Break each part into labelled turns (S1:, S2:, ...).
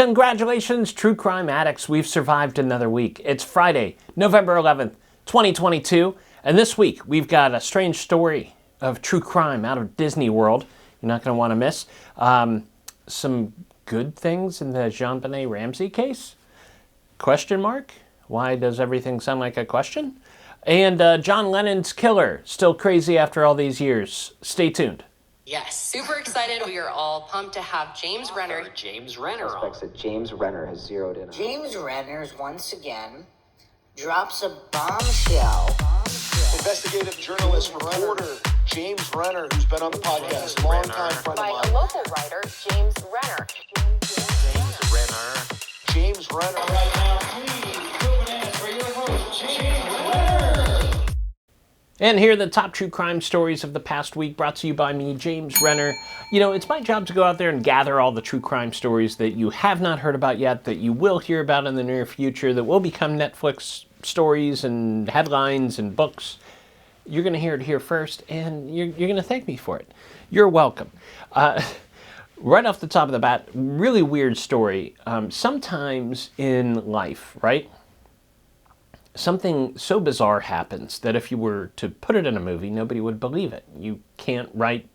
S1: Congratulations, true crime addicts. We've survived another week. It's Friday, November 11th, 2022. And this week, we've got a strange story of true crime out of Disney World. You're not going to want to miss. Some good things in the JonBenet Ramsey case? Question mark? Why does everything sound like a question? And John Lennon's killer, still crazy after all these years. Stay tuned.
S2: Yes, super excited. We are all pumped to have James Renner.
S3: James Renner.
S4: Suspects that James Renner has zeroed in on.
S5: James Renner once again drops a bombshell.
S6: Investigative journalist, reporter James Renner, who's been on the podcast, longtime friend of
S2: By
S6: mine.
S2: a local writer, James Renner.
S3: James Renner.
S6: James Renner.
S7: Right now, please, 2 minutes for your host, James Renner.
S1: And here are the top true crime stories of the past week, brought to you by me, James Renner. You know, it's my job to go out there and gather all the true crime stories that you have not heard about yet, that you will hear about in the near future, that will become Netflix stories and headlines and books. You're going to hear it here first, and you're going to thank me for it. You're welcome. Right off the top of the bat, really weird story. Sometimes in life, right? Something so bizarre happens that if you were to put it in a movie, nobody would believe it. You can't write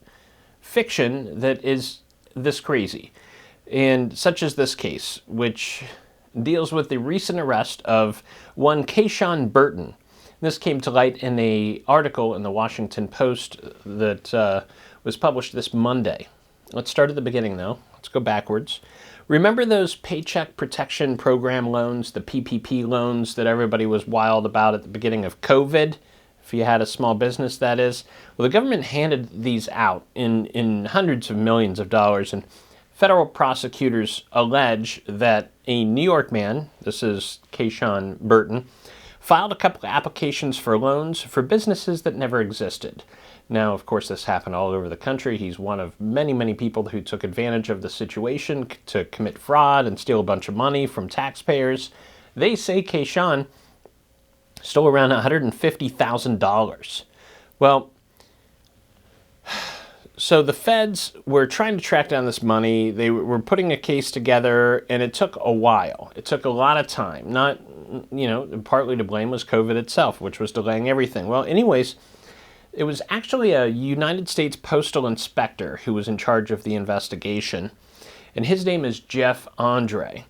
S1: fiction that is this crazy. And such as this case, which deals with the recent arrest of one Keyshawn Burton. This came to light in an article in the Washington Post that was published this Monday. Let's start at the beginning, though. Let's go backwards. Remember those Paycheck Protection Program loans, the PPP loans that everybody was wild about at the beginning of COVID? If you had a small business, that is. Well, the government handed these out in hundreds of millions of dollars, and federal prosecutors allege that a New York man, this is Keyshawn Burton, filed a couple of applications for loans for businesses that never existed. Now, of course, this happened all over the country. He's one of many, many people who took advantage of the situation to commit fraud and steal a bunch of money from taxpayers. They say Keyshawn stole around $150,000. Well, so the feds were trying to track down this money. They were putting a case together, and it took a while. It took a lot of time. Not, partly to blame was COVID itself, which was delaying everything. Well, anyways, it was actually a United States Postal Inspector who was in charge of the investigation, and his name is Jeff Andre.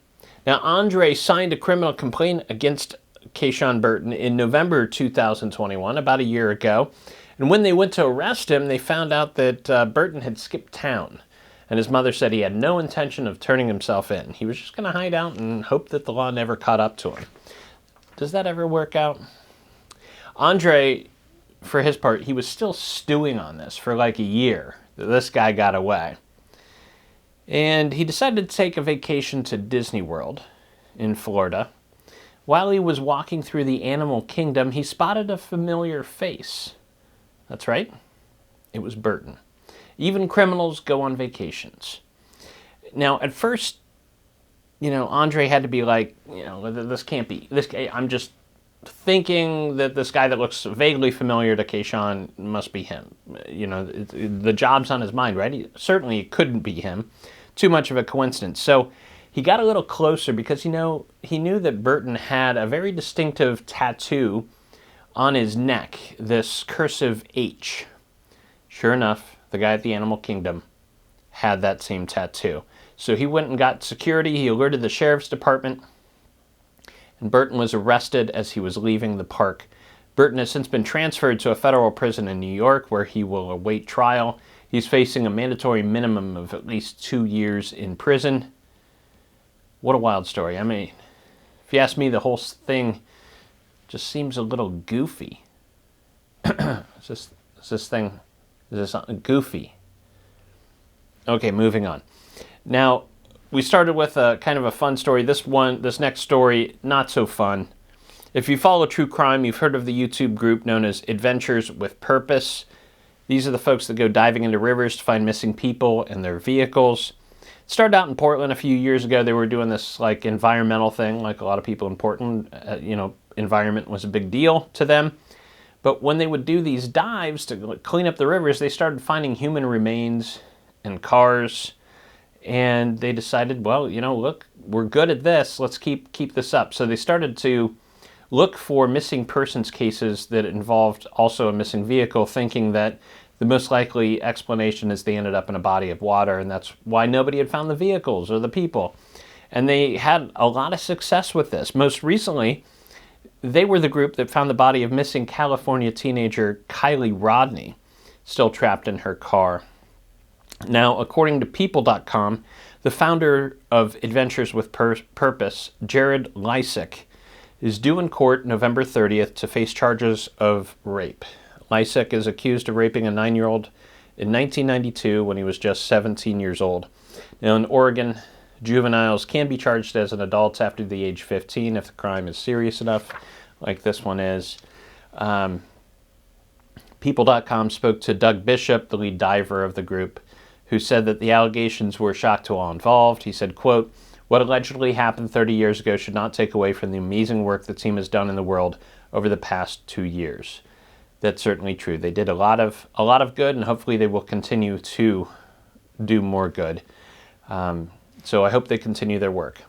S1: Now, Andre signed a criminal complaint against Keyshawn Burton in November 2021, about a year ago, and when they went to arrest him, they found out that Burton had skipped town, and his mother said he had no intention of turning himself in. He was just going to hide out and hope that the law never caught up to him. Does that ever work out? Andre, for his part, he was still stewing on this for like a year. This guy got away. And he decided to take a vacation to Disney World in Florida. While he was walking through the animal kingdom, he spotted a familiar face. That's right. It was Burton. Even criminals go on vacations. Now, at first, Andre had to be like, this can't be. This guy, I'm just thinking that this guy that looks vaguely familiar to Keyshawn must be him. The job's on his mind, right? Certainly it couldn't be him. Too much of a coincidence. So he got a little closer because, he knew that Burton had a very distinctive tattoo on his neck, this cursive H. Sure enough, the guy at the Animal Kingdom had that same tattoo. So he went and got security. He alerted the sheriff's department, and Burton was arrested as he was leaving the park. Burton has since been transferred to a federal prison in New York where he will await trial. He's facing a mandatory minimum of at least 2 years in prison. What a wild story. I mean, if you ask me, the whole thing just seems a little goofy. Is this goofy? Okay, moving on. Now, we started with a kind of a fun story. This next story, not so fun. If you follow true crime, you've heard of the YouTube group known as Adventures with Purpose. These are the folks that go diving into rivers to find missing people and their vehicles. It started out in Portland a few years ago. They were doing this environmental thing, like a lot of people in Portland. Environment was a big deal to them. But when they would do these dives to clean up the rivers, they started finding human remains and cars and they decided, well, look, we're good at this. Let's keep this up. So they started to look for missing persons cases that involved also a missing vehicle, thinking that the most likely explanation is they ended up in a body of water, and that's why nobody had found the vehicles or the people. And they had a lot of success with this. Most recently, they were the group that found the body of missing California teenager Kylie Rodney, still trapped in her car. Now, according to People.com, the founder of Adventures with Purpose, Jared Lysick, is due in court November 30th to face charges of rape. Lysick is accused of raping a 9-year-old in 1992 when he was just 17 years old. Now, in Oregon, juveniles can be charged as an adult after the age 15 if the crime is serious enough, like this one is. People.com spoke to Doug Bishop, the lead diver of the group, who said that the allegations were a shock to all involved. He said, quote, "What allegedly happened 30 years ago should not take away from the amazing work the team has done in the world over the past 2 years." That's certainly true. They did a lot of good, and hopefully they will continue to do more good. So I hope they continue their work.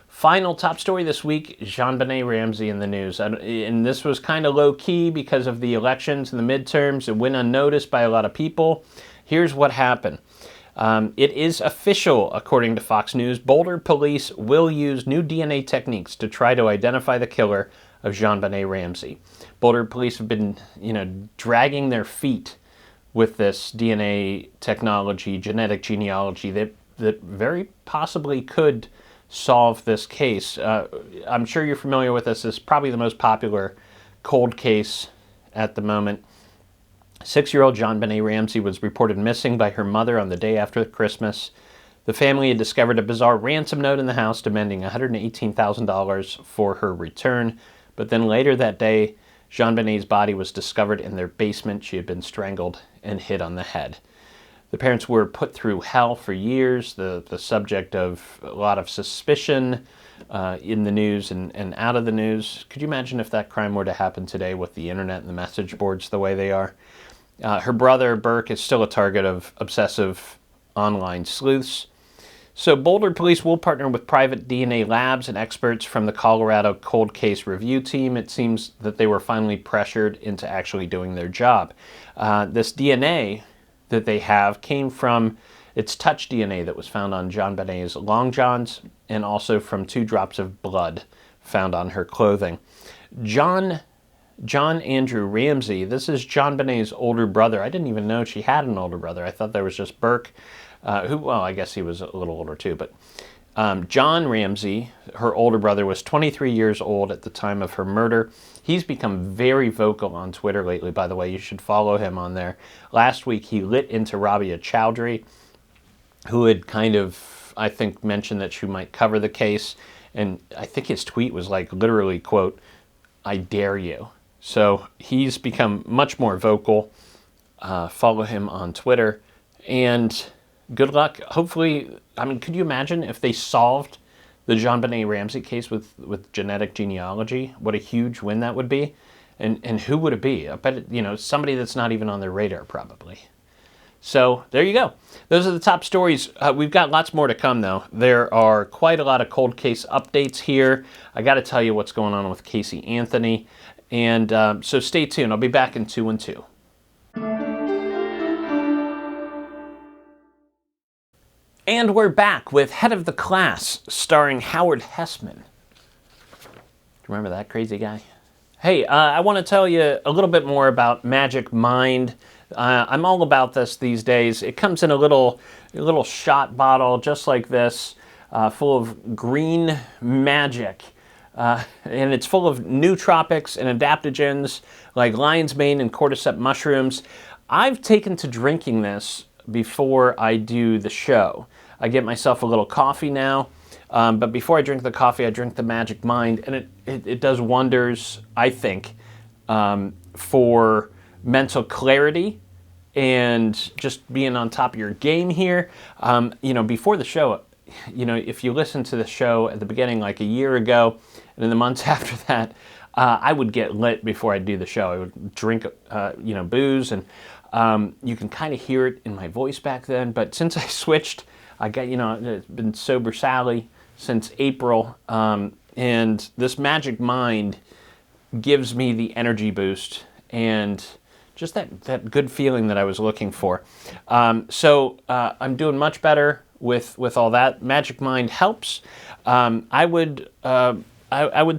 S1: Final top story this week, JonBenet Ramsey in the news. And this was kind of low-key because of the elections and the midterms. It went unnoticed by a lot of people. Here's what happened. It is official, according to Fox News. Boulder Police will use new DNA techniques to try to identify the killer of JonBenet Ramsey. Boulder Police have been, dragging their feet with this DNA technology, genetic genealogy that very possibly could solve this case. I'm sure you're familiar with this. It's probably the most popular cold case at the moment. 6-year-old JonBenet Ramsey was reported missing by her mother on the day after Christmas. The family had discovered a bizarre ransom note in the house demanding $118,000 for her return. But then later that day, JonBenet's body was discovered in their basement. She had been strangled and hit on the head. The parents were put through hell for years, the subject of a lot of suspicion in the news and out of the news. Could you imagine if that crime were to happen today with the internet and the message boards the way they are? Her brother, Burke, is still a target of obsessive online sleuths. So Boulder Police will partner with private DNA labs and experts from the Colorado Cold Case Review Team. It seems that they were finally pressured into actually doing their job. This DNA that they have came from its touch DNA that was found on JonBenet's long johns and also from 2 drops of blood found on her clothing. John Andrew Ramsey, this is JonBenet's older brother. I didn't even know she had an older brother. I thought there was just Burke, I guess he was a little older too, but John Ramsey, her older brother, was 23 years old at the time of her murder. He's become very vocal on Twitter lately, by the way. You should follow him on there. Last week, he lit into Rabia Chowdhury, who had kind of, I think, mentioned that she might cover the case. And I think his tweet was like literally, quote, "I dare you." So he's become much more vocal. Follow him on Twitter. And good luck. Hopefully, could you imagine if they solved the JonBenet Ramsey case with genetic genealogy? What a huge win that would be. And who would it be? I bet somebody that's not even on their radar probably. So there you go. Those are the top stories. We've got lots more to come, though. There are quite a lot of cold case updates here. I got to tell you what's going on with Casey Anthony. And so stay tuned. I'll be back in 2 and 2. And we're back with Head of the Class, starring Howard Hessman. Do you remember that crazy guy? Hey, I want to tell you a little bit more about Magic Mind. I'm all about this these days. It comes in a little shot bottle just like this, full of green magic. And it's full of nootropics and adaptogens like lion's mane and cordyceps mushrooms. I've taken to drinking this before I do the show. I get myself a little coffee now, but before I drink the coffee, I drink the Magic Mind, and it does wonders, I think, for mental clarity and just being on top of your game here. Before the show, if you listen to the show at the beginning, like a year ago, and in the months after that, I would get lit before I'd do the show. I would drink, booze, and you can kind of hear it in my voice back then. But since I switched, I got, it's been sober Sally since April, and this Magic Mind gives me the energy boost and just that good feeling that I was looking for. So I'm doing much better with all that. Magic Mind helps. I would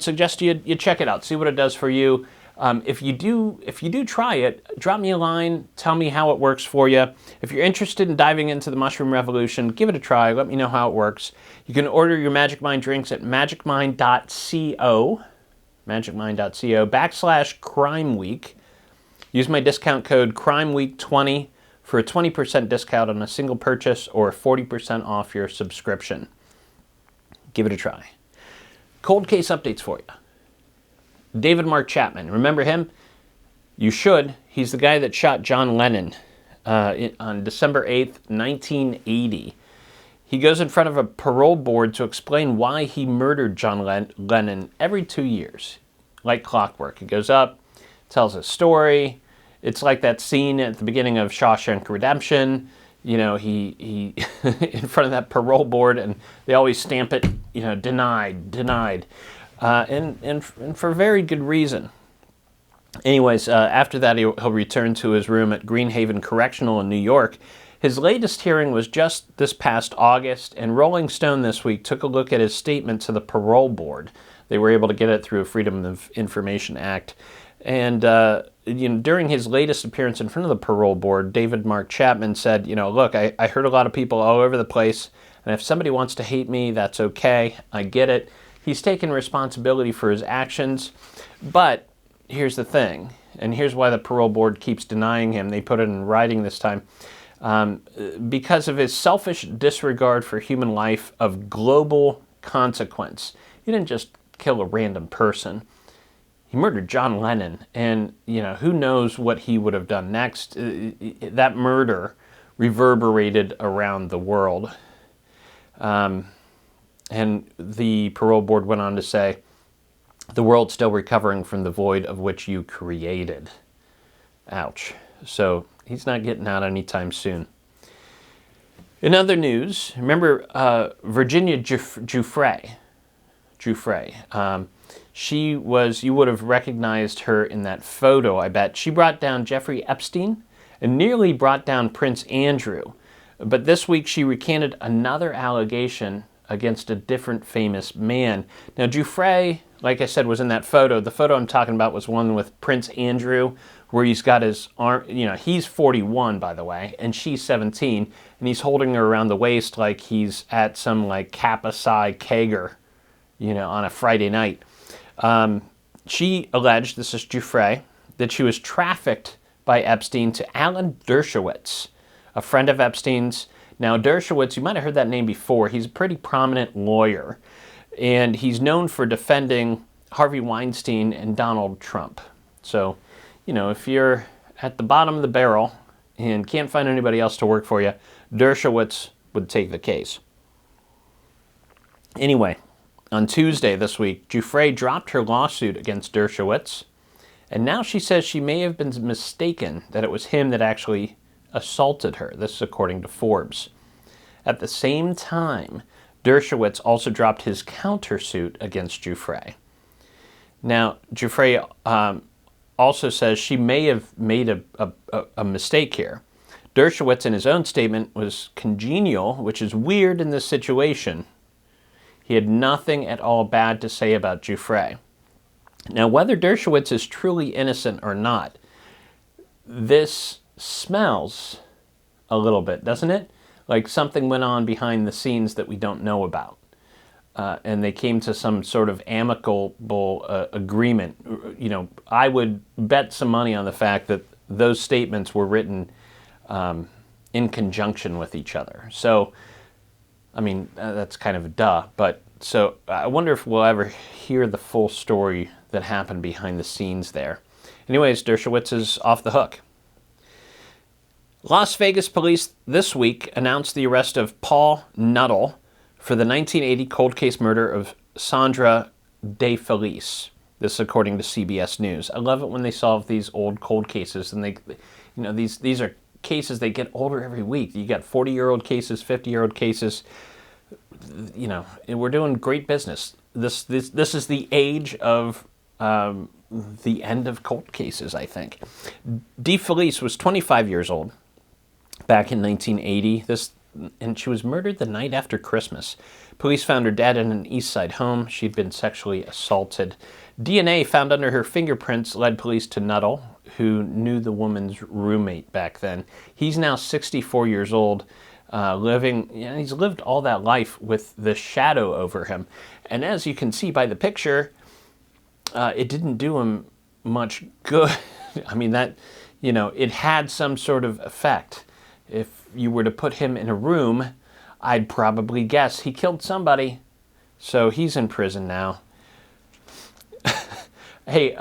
S1: suggest you check it out, see what it does for you. If you do try it, drop me a line, tell me how it works for you. If you're interested in diving into the mushroom revolution, give it a try, let me know how it works. You can order your Magic Mind drinks at magicmind.co, magicmind.co/Crime Week. Use my discount code CrimeWeek20 for a 20% discount on a single purchase or 40% off your subscription. Give it a try. Cold case updates for you. David Mark Chapman, remember him? You should. He's the guy that shot John Lennon on December 8th, 1980. He goes in front of a parole board to explain why he murdered John Lennon every 2 years, like clockwork. He goes up, tells a story. It's like that scene at the beginning of Shawshank Redemption. He in front of that parole board, and they always stamp it, denied. And for very good reason. Anyways, after that, he'll return to his room at Greenhaven Correctional in New York. His latest hearing was just this past August, and Rolling Stone this week took a look at his statement to the parole board. They were able to get it through a Freedom of Information Act. And during his latest appearance in front of the parole board, David Mark Chapman said, look, I heard a lot of people all over the place, and if somebody wants to hate me, that's okay. I get it. He's taken responsibility for his actions, but here's the thing, and here's why the parole board keeps denying him. They put it in writing this time. Because of his selfish disregard for human life of global consequence. He didn't just kill a random person. He murdered John Lennon, and who knows what he would have done next. That murder reverberated around the world. And the parole board went on to say, the world's still recovering from the void of which you created. Ouch. So he's not getting out anytime soon. In other news, remember Virginia Giuffre? She was, you would have recognized her in that photo, I bet. She brought down Jeffrey Epstein and nearly brought down Prince Andrew. But this week she recanted another allegation against a different famous man. Now, Giuffre, like I said, was in that photo. The photo I'm talking about was one with Prince Andrew, where he's got his arm, he's 41, by the way, and she's 17, and he's holding her around the waist like he's at some, Kappa Psi kegger, on a Friday night. She alleged, this is Giuffre, that she was trafficked by Epstein to Alan Dershowitz, a friend of Epstein's. Now, Dershowitz, you might have heard that name before. He's a pretty prominent lawyer, and he's known for defending Harvey Weinstein and Donald Trump. So, if you're at the bottom of the barrel and can't find anybody else to work for you, Dershowitz would take the case. Anyway, on Tuesday this week, Giuffre dropped her lawsuit against Dershowitz, and now she says she may have been mistaken that it was him that actually assaulted her. This is according to Forbes. At the same time, Dershowitz also dropped his countersuit against Giuffre. Now, Giuffre also says she may have made a mistake here. Dershowitz, in his own statement, was congenial, which is weird in this situation. He had nothing at all bad to say about Giuffre. Now, whether Dershowitz is truly innocent or not, this smells a little bit, doesn't it? Like something went on behind the scenes that we don't know about. And they came to some sort of amicable agreement. I would bet some money on the fact that those statements were written in conjunction with each other. So, that's kind of a duh. But so I wonder if we'll ever hear the full story that happened behind the scenes there. Anyways, Dershowitz is off the hook. Las Vegas police this week announced the arrest of Paul Nuttall for the 1980 cold case murder of Sandra DeFelice. This is according to CBS News. I love it when they solve these old cold cases, and these are cases, they get older every week. You got 40-year-old cases, 50-year-old cases. You know, and we're doing great business. This is the age of the end of cold cases, I think. DeFelice was 25 years old back in 1980. And she was murdered the night after Christmas. Police found her dead in an East Side home. She'd been sexually assaulted. DNA found under her fingerprints led police to Nuttall, who knew the woman's roommate back then. He's now 64 years old, living, you know, he's lived all that life with the shadow over him. And as you can see by the picture, it didn't do him much good. I mean, that, you know, it had some sort of effect. If you were to put him in a room, I'd probably guess he killed somebody. So he's in prison now. Hey,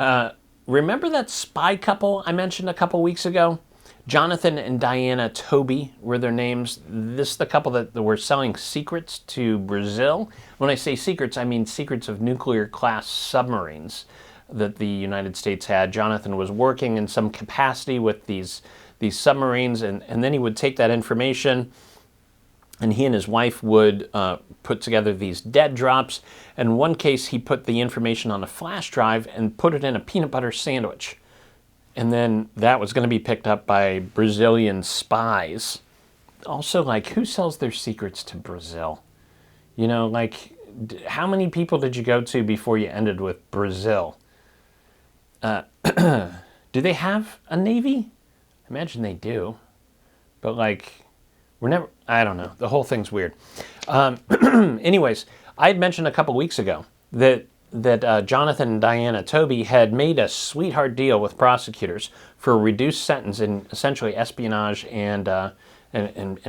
S1: remember that spy couple I mentioned a couple weeks ago? Jonathan and Diana Toby were their names. This is the couple that were selling secrets to Brazil. When I say secrets, I mean secrets of nuclear-class submarines that the United States had. Jonathan was working in some capacity with these submarines, and then he would take that information, and he and his wife would put together these dead drops. In one case, he put the information on a flash drive and put it in a peanut butter sandwich. And then that was going to be picked up by Brazilian spies. Also, like, who sells their secrets to Brazil? You know, like, how many people did you go to before you ended with Brazil? Do they have a navy? I imagine they do. But, like, I don't know. The whole thing's weird. Anyways, I had mentioned a couple weeks ago that Jonathan and Diana Toby had made a sweetheart deal with prosecutors for a reduced sentence in essentially espionage and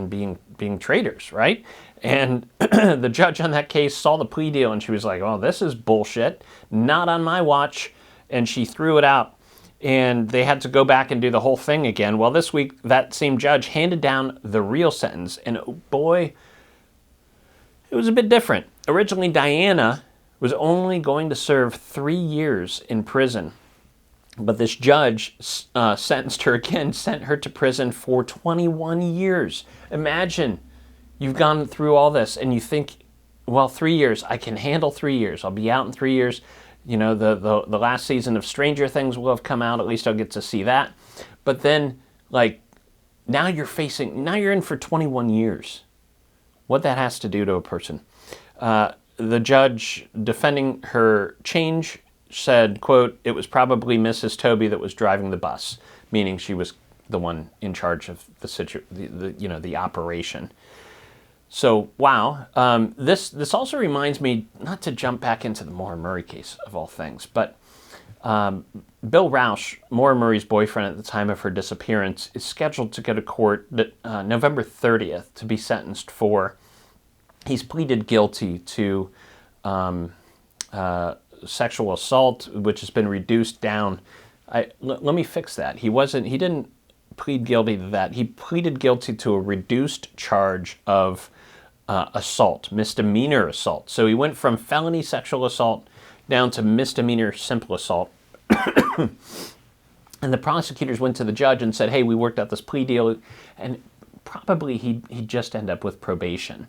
S1: being traitors, right? And the judge on that case saw the plea deal and she was like, "Oh, this is bullshit. Not on my watch." And she threw it out. And they had to go back and do the whole thing again. Well, this week, that same judge handed down the real sentence. And oh boy, it was a bit different. Originally, Diana was only going to serve 3 years in prison. But this judge sentenced her again, sent her to prison for 21 years. Imagine you've gone through all this and you think, well, 3 years, I can handle 3 years. I'll be out in 3 years. You know, the last season of Stranger Things will have come out. At least I'll get to see that. But then, like, now you're in for 21 years. What that has to do to a person. The judge defending her change said, quote, "It was probably Mrs. Toby that was driving the bus," meaning she was the one in charge of the operation. So, wow. This also reminds me, not to jump back into the Maura Murray case of all things, but Bill Rausch, Maura Murray's boyfriend at the time of her disappearance, is scheduled to go to court November 30th to be sentenced for, he's pleaded guilty to sexual assault, which has been reduced down. Let me fix that. He didn't plead guilty to that. He pleaded guilty to a reduced charge of assault, misdemeanor assault. So he went from felony sexual assault down to misdemeanor simple assault. And the prosecutors went to the judge and said, "Hey, we worked out this plea deal," and probably he'd just end up with probation.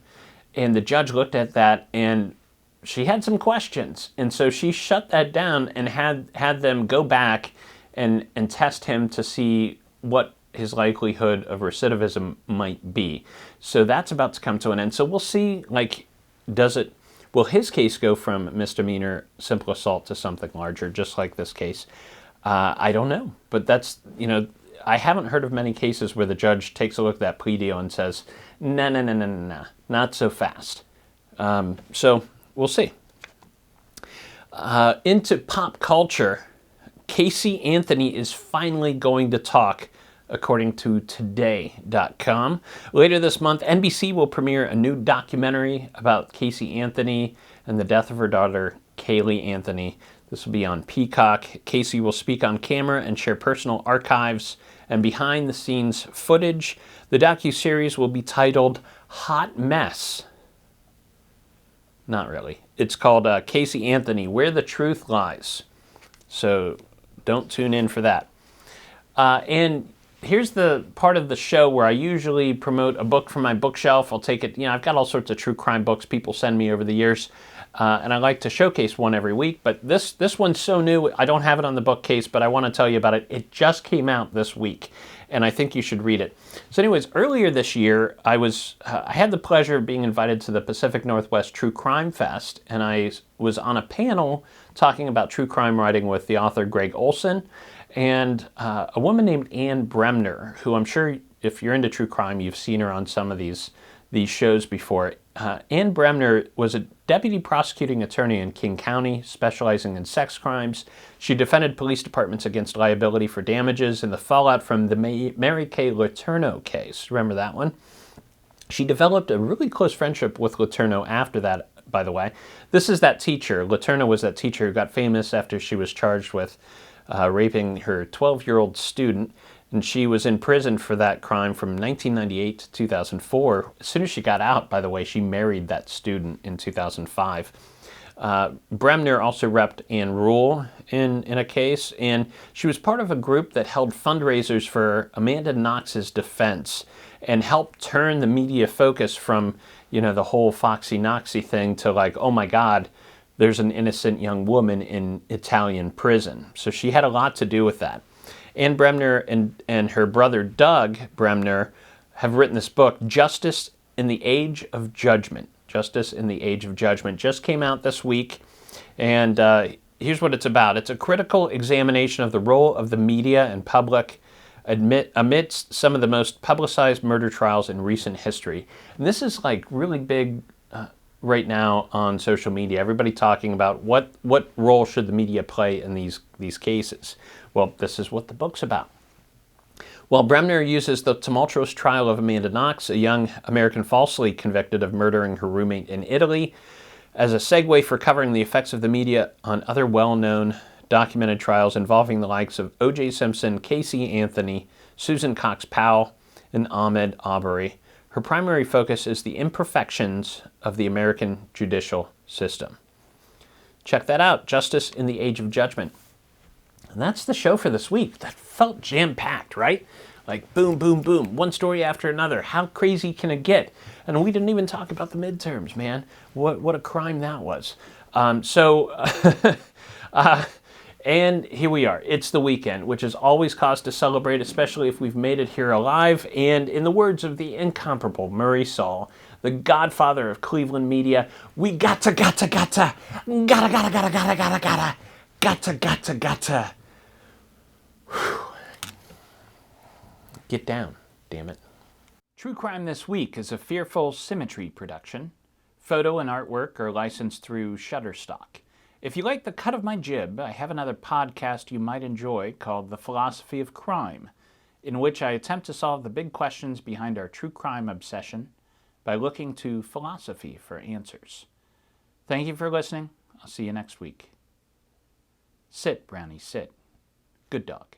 S1: And the judge looked at that and she had some questions. And so she shut that down and had them go back and test him to see what his likelihood of recidivism might be. So that's about to come to an end. So we'll see, like, will his case go from misdemeanor simple assault to something larger, just like this case? I don't know. But that's, I haven't heard of many cases where the judge takes a look at that plea deal and says, no, not so fast. So we'll see. Into pop culture, Casey Anthony is finally going to talk, according to Today.com. Later this month, NBC will premiere a new documentary about Casey Anthony and the death of her daughter, Kaylee Anthony. This will be on Peacock. Casey will speak on camera and share personal archives and behind-the-scenes footage. The docuseries will be titled Hot Mess. Not really. It's called Casey Anthony, Where the Truth Lies. So don't tune in for that. And here's the part of the show where I usually promote a book from my bookshelf. I'll take it, I've got all sorts of true crime books people send me over the years, and I like to showcase one every week. But this one's so new, I don't have it on the bookcase, but I want to tell you about it. It just came out this week, and I think you should read it. So anyways, earlier this year, I had the pleasure of being invited to the Pacific Northwest True Crime Fest, and I was on a panel talking about true crime writing with the author Greg Olson, and a woman named Ann Bremner, who I'm sure if you're into true crime, you've seen her on some of these shows before. Ann Bremner was a deputy prosecuting attorney in King County, specializing in sex crimes. She defended police departments against liability for damages in the fallout from the Mary Kay Letourneau case. Remember that one? She developed a really close friendship with Letourneau after that, by the way. This is that teacher. Letourneau was that teacher who got famous after she was charged with raping her 12-year-old student, and she was in prison for that crime from 1998 to 2004. As soon as she got out, by the way, she married that student in 2005. Bremner also repped Ann Rule in a case, and she was part of a group that held fundraisers for Amanda Knox's defense and helped turn the media focus from, the whole Foxy Knoxy thing to like, oh my God, there's an innocent young woman in Italian prison. So she had a lot to do with that. Ann Bremner and her brother Doug Bremner have written this book, Justice in the Age of Judgment. Justice in the Age of Judgment just came out this week, and here's what it's about. It's a critical examination of the role of the media and public amidst some of the most publicized murder trials in recent history. And this is like really big right now on social media. Everybody talking about what role should the media play in these cases. Well, this is what the book's about. Well, Bremner uses the tumultuous trial of Amanda Knox, a young American falsely convicted of murdering her roommate in Italy, as a segue for covering the effects of the media on other well-known documented trials involving the likes of O.J. Simpson, Casey Anthony, Susan Cox Powell, and Ahmaud Arbery. Her primary focus is the imperfections of the American judicial system. Check that out, Justice in the Age of Judgment. And that's the show for this week. That felt jam-packed, right? Like boom, boom, boom, one story after another. How crazy can it get? And we didn't even talk about the midterms, man. What a crime that was. And here we are. It's the weekend, which is always cause to celebrate, especially if we've made it here alive. And in the words of the incomparable Murray Saul, the godfather of Cleveland media, we gotta. Whew. Get down, damn it. True Crime This Week is a Fearful Symmetry production. Photo and artwork are licensed through Shutterstock. If you like the cut of my jib, I have another podcast you might enjoy called The Philosophy of Crime, in which I attempt to solve the big questions behind our true crime obsession by looking to philosophy for answers. Thank you for listening. I'll see you next week. Sit, Brownie, sit. Good dog.